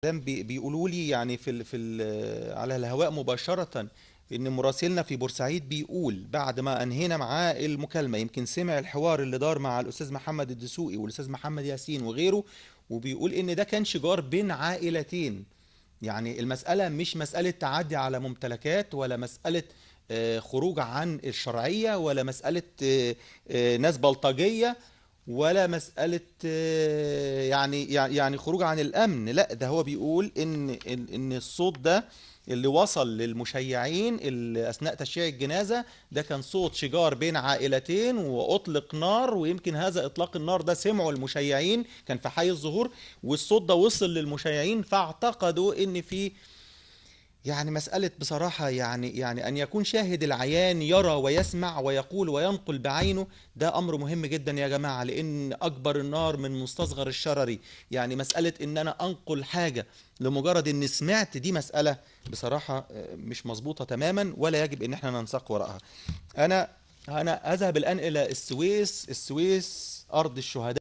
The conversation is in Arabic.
بيقولوا لي يعني على الهواء مباشرة ان مراسلنا في بورسعيد بيقول بعد ما انهينا معاه المكالمة، يمكن سمع الحوار اللي دار مع الاستاذ محمد الدسوقي والاستاذ محمد ياسين وغيره، وبيقول ان ده كان شجار بين عائلتين. يعني المسألة مش مسألة تعدي على ممتلكات، ولا مسألة خروج عن الشرعية، ولا مسألة ناس بلطجية، ولا مسألة يعني خروج عن الأمن. لا، ده هو بيقول إن الصوت ده اللي وصل للمشيعين اللي أثناء تشييع الجنازة ده كان صوت شجار بين عائلتين، وأطلق نار، ويمكن هذا إطلاق النار ده سمعه المشيعين، كان في حي الظهور، والصوت ده وصل للمشيعين فاعتقدوا إن في يعني مسألة بصراحة، يعني أن يكون شاهد العيان يرى ويسمع ويقول وينقل بعينه. ده أمر مهم جدا يا جماعة، لأن أكبر النار من مستصغر الشرري. يعني مسألة أن أنا أنقل حاجة لمجرد أني سمعت، دي مسألة بصراحة مش مظبوطة تماما، ولا يجب أن احنا ننساق وراءها. أنا أذهب الآن إلى السويس. أرض الشهداء.